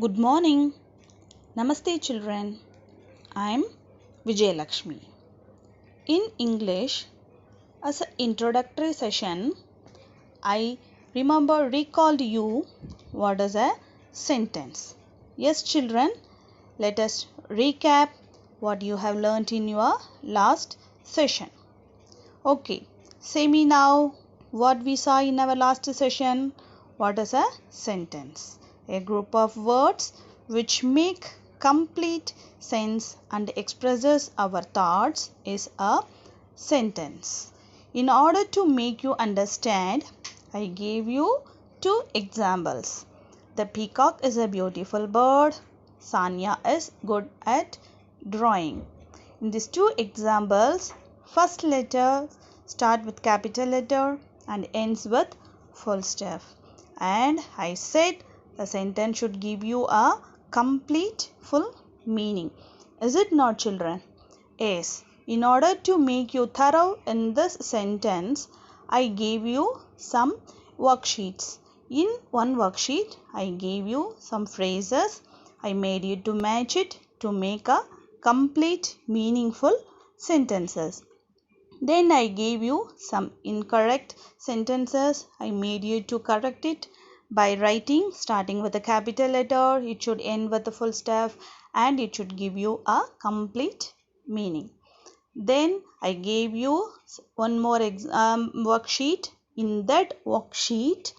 Good morning. Namaste, children. I'm Vijay Lakshmi. In English, as an introductory session, I recalled you what is a sentence. Yes, children, let us recap what you have learnt in your last session. Okay, say me now what we saw in our last session. What is a sentence? A group of words which make complete sense and expresses our thoughts is a sentence. In order to make you understand, I gave you two examples. The peacock is a beautiful bird. Sanya is good at drawing. In these two examples, first letter start with capital letter and ends with full stop. And I said the sentence should give you a complete full meaning. Is it not, children? Yes. In order to make you thorough in this sentence, I gave you some worksheets. In one worksheet, I gave you some phrases. I made you to match it to make a complete meaningful sentences. Then I gave you some incorrect sentences. I made you to correct it by writing starting with a capital letter. It should end with a full stop and it should give you a complete meaning. Then I gave you one more worksheet. In that worksheet,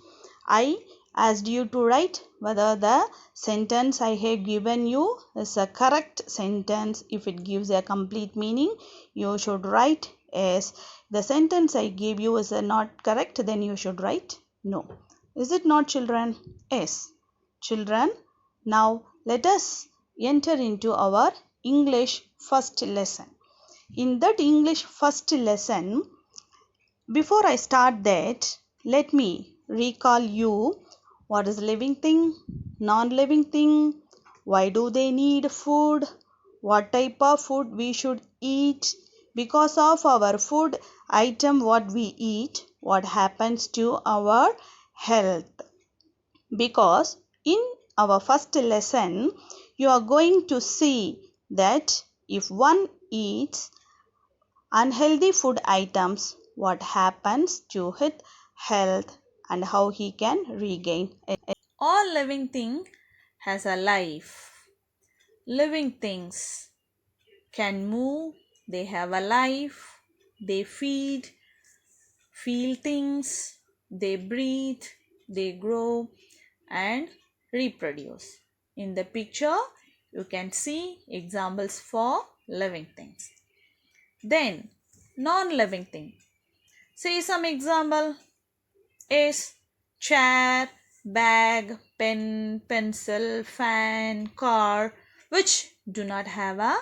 I asked you to write whether the sentence I have given you is a correct sentence. If it gives a complete meaning, you should write yes. The sentence I gave you is not correct, then you should write no. Is it not, children? Yes. Children, now let us enter into our English first lesson. In that English first lesson, before I start that, let me recall you what is living thing, non-living thing, why do they need food, what type of food we should eat, because of our food item what we eat, what happens to our health. Because in our first lesson, you are going to see that if one eats unhealthy food items, what happens to his health and how he can regain it. All living thing has a life. Living things can move, they have a life, they feed, feel things, they breathe, they grow and reproduce. In the picture, you can see examples for living things. Then, non-living thing. Say some example is chair, bag, pen, pencil, fan, car, which do not have a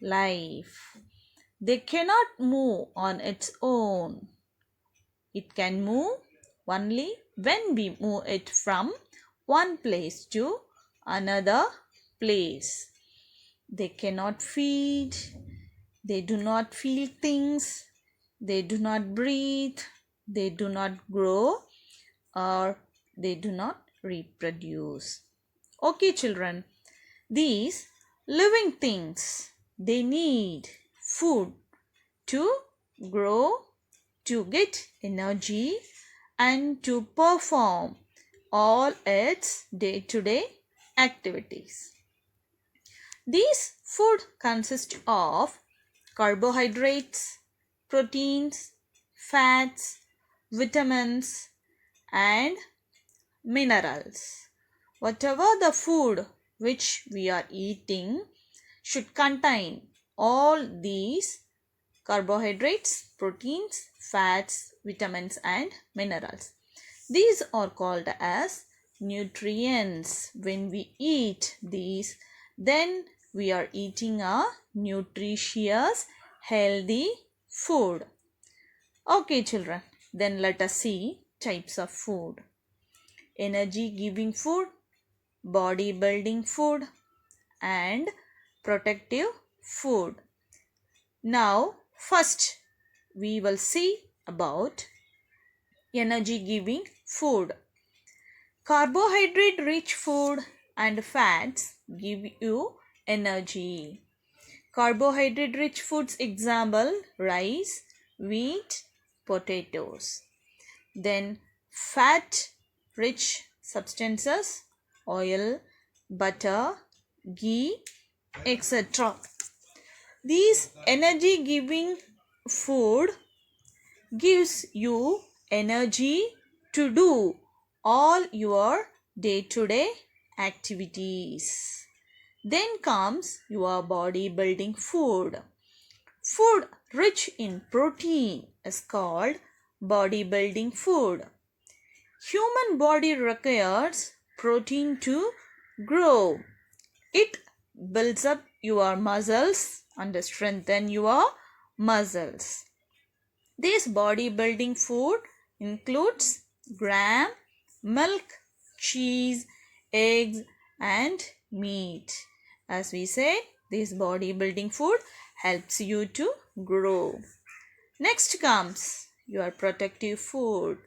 life. They cannot move on its own. It can move only when we move it from one place to another place. They cannot feed, they do not feel things, they do not breathe, they do not grow, or they do not reproduce. Okay, children, these living things, they need food to grow, to get energy, and to perform all its day-to-day activities. These food consist of carbohydrates, proteins, fats, vitamins, and minerals. Whatever the food which we are eating should contain all these carbohydrates, proteins, fats, vitamins, and minerals. These are called as nutrients. When we eat these, then we are eating a nutritious, healthy food. Okay, children, then let us see types of food. Energy giving food, body building food, and protective food. Now, first we will see about energy giving food. Carbohydrate rich food and fats give you energy. Carbohydrate rich foods example rice, wheat, potatoes. Then fat rich substances oil, butter, ghee, etc. These energy giving food gives you energy to do all your day-to-day activities. Then comes your body building food. Food rich in protein is called bodybuilding food. Human body requires protein to grow. It builds up your muscles and strengthen your muscles. This bodybuilding food includes gram, milk, cheese, eggs and meat. As we said, this bodybuilding food helps you to grow. Next comes your protective food.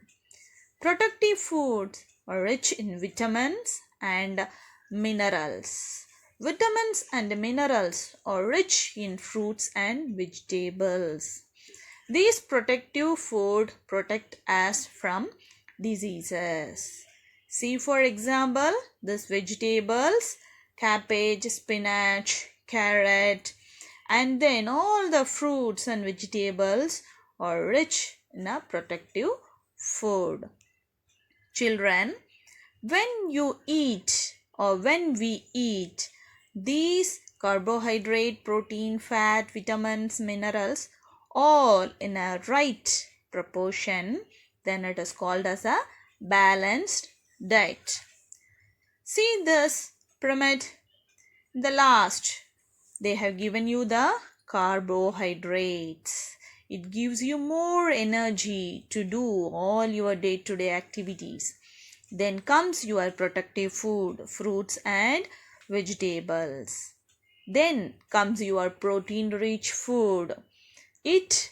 Protective foods are rich in vitamins and minerals. Vitamins and minerals are rich in fruits and vegetables. These protective food protect us from diseases. See for example, these vegetables, cabbage, spinach, carrot, and then all the fruits and vegetables are rich in a protective food. Children, when you eat or when we eat these carbohydrate, protein, fat, vitamins, minerals all in a right proportion, then it is called as a balanced diet. See this pyramid. The last, they have given you the carbohydrates. It gives you more energy to do all your day-to-day activities. Then comes your protective food, fruits and vegetables. Then comes your protein-rich food. It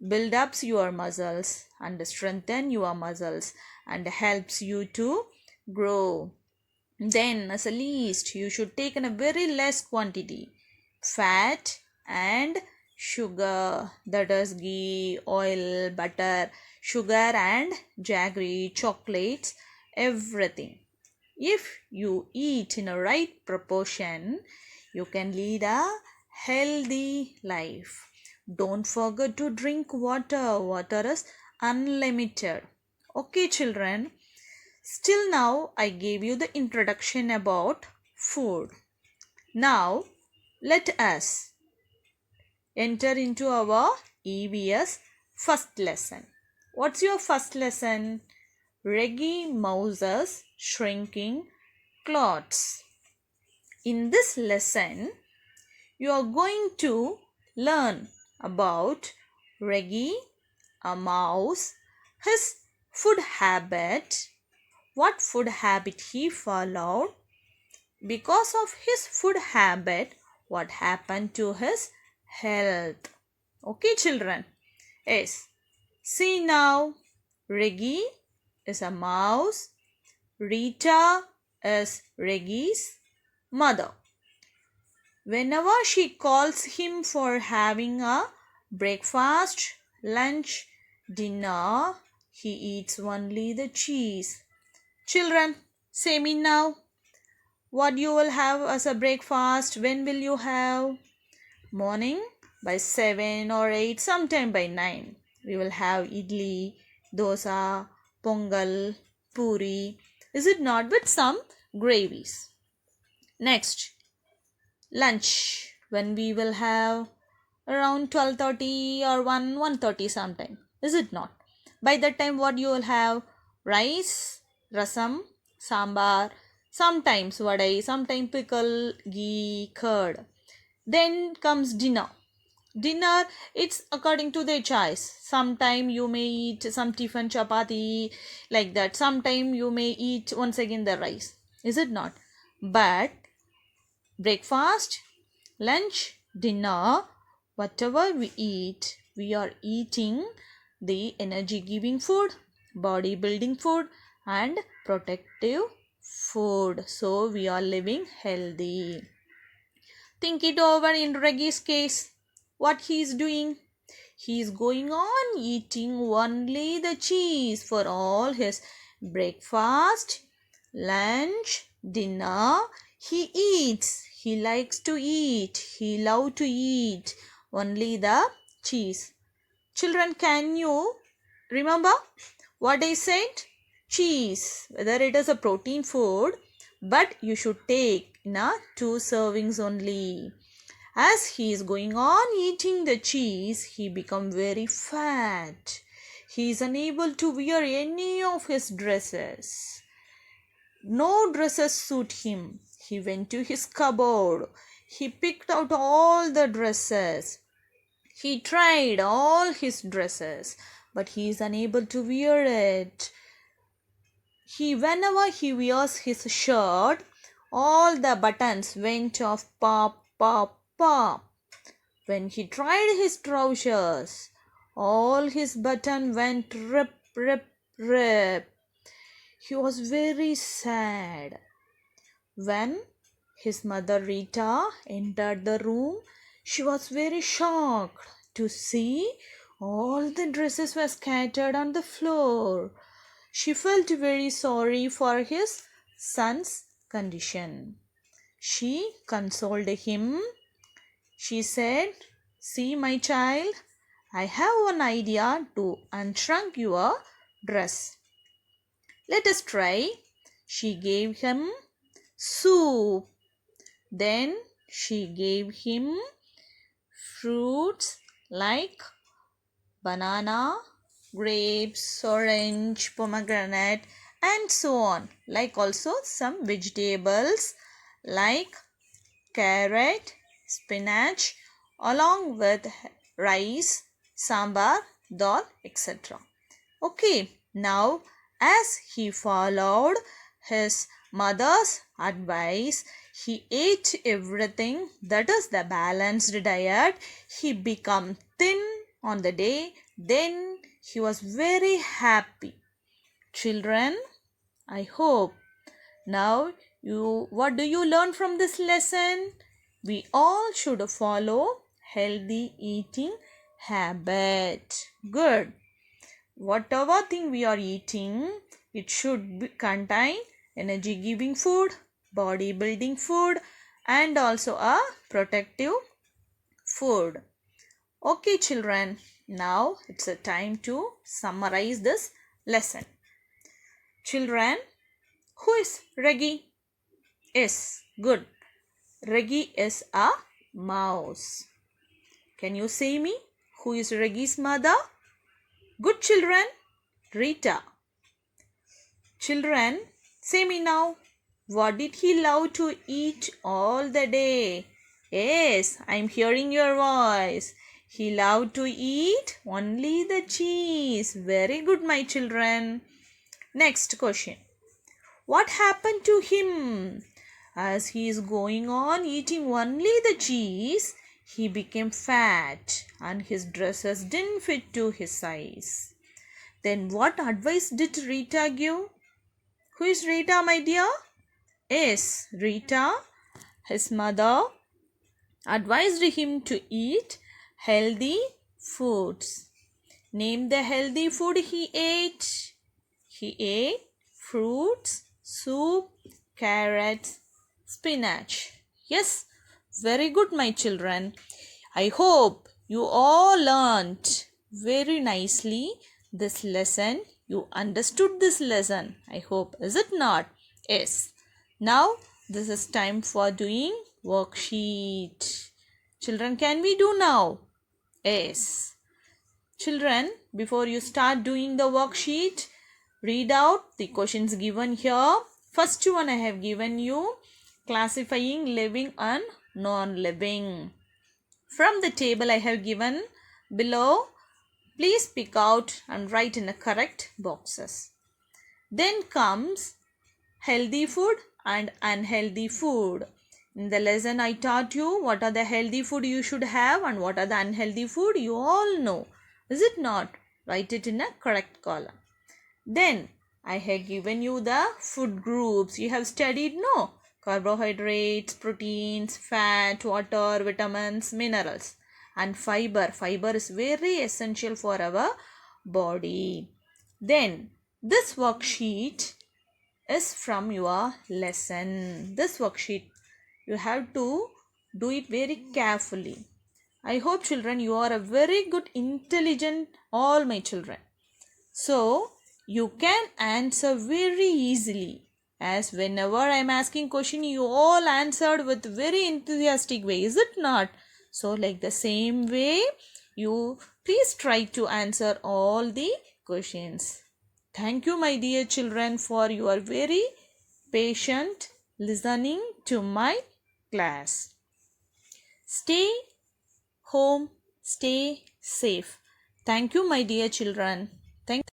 builds up your muscles and strengthens your muscles and helps you to grow. Then as a least, you should take in a very less quantity fat and sugar, that is ghee, oil, butter, sugar and jaggery, chocolates, everything. If you eat in a right proportion, you can lead a healthy life. Don't forget to drink water. Water is unlimited. Okay, children. Still now I gave you the introduction about food. Now let us enter into our EVS first lesson. What's your first lesson? Reggie Mouse's shrinking clothes. In this lesson, you are going to learn about Reggie, a mouse, his food habit, what food habit he followed, because of his food habit, what happened to his health. Okay, children? Yes. See now, Reggie is a mouse. Rita is Reggie's mother. Whenever she calls him for having a breakfast, lunch, dinner, he eats only the cheese. Children, say me now. What you will have as a breakfast? When will you have? Morning by 7 or 8, sometime by 9. We will have idli, dosa, pongal, puri. Is it not? With some gravies. Next, lunch. When we will have around 12:30 or 1:30 sometime. Is it not? By that time what you will have? Rice, rasam, sambar, sometimes vadai, sometimes pickle, ghee, curd. Then comes dinner. Dinner, it's according to their choice. Sometime you may eat some tiffin chapati like that. Sometime you may eat once again the rice. Is it not? But breakfast, lunch, dinner, whatever we eat, we are eating the energy giving food, body building food and protective food. So we are living healthy. Think it over in Reggie's case. What he is doing? He is going on eating only the cheese for all his breakfast, lunch, dinner. He eats. He likes to eat. He loves to eat only the cheese. Children, can you remember what I said? Cheese, whether it is a protein food, but you should take in a 2 servings only. As he is going on eating the cheese, he become very fat. He is unable to wear any of his dresses. No dresses suit him. He went to his cupboard. He picked out all the dresses. He tried all his dresses, but he is unable to wear it. Whenever he wears his shirt, all the buttons went off pop, pop, pop. When he tried his trousers, all his buttons went rip, rip, rip. He was very sad. When his mother Rita entered the room, she was very shocked to see all the dresses were scattered on the floor. She felt very sorry for his son's condition. She consoled him. She said, "See, my child, I have one idea to unshrunk your dress. Let us try." She gave him soup. Then she gave him fruits like banana, grapes, orange, pomegranate, and so on. Like also some vegetables like carrot, spinach, along with rice, sambar, dal, etc. Okay, now as he followed his mother's advice, he ate everything, that is the balanced diet. He became thin on the day. Then he was very happy. Children, I hope now what do you learn from this lesson? We all should follow healthy eating habit. Good. Whatever thing we are eating, it should contain energy giving food, body building food, and also a protective food. Okay, children, now it's a time to summarize this lesson. Children, who is Reggie? Yes, good. Reggie is a mouse. Can you say me? Who is Reggie's mother? Good, children. Rita. Children, say me now. What did he love to eat all the day? Yes, I'm hearing your voice. He loved to eat only the cheese. Very good, my children. Next question. What happened to him? As he is going on eating only the cheese, he became fat and his dresses didn't fit to his size. Then what advice did Rita give? Who is Rita, my dear? Yes, Rita, his mother, advised him to eat healthy foods. Name the healthy food he ate. He ate fruits, soup, carrots, spinach. Yes, very good, my children. I hope you all learnt very nicely this lesson. You understood this lesson, I hope. Is it not? Yes. Now, this is time for doing worksheet. Children, can we do now? Yes. Children, before you start doing the worksheet, read out the questions given here. First one I have given you, classifying living and non-living. From the table I have given below, please pick out and write in the correct boxes. Then comes healthy food and unhealthy food. In the lesson I taught you what are the healthy food you should have and what are the unhealthy food, you all know. Is it not? Write it in a correct column. Then I have given you the food groups. You have studied, no? Carbohydrates, proteins, fat, water, vitamins, minerals. And fiber. Fiber is very essential for our body. Then, this worksheet is from your lesson. This worksheet, you have to do it very carefully. I hope, children, you are a very good, intelligent, all my children. So, you can answer very easily, as whenever I am asking question, you all answered with very enthusiastic way, is it not? So, like the same way, you please try to answer all the questions. Thank you, my dear children, for your very patient listening to my class. Stay home, stay safe. Thank you, my dear children.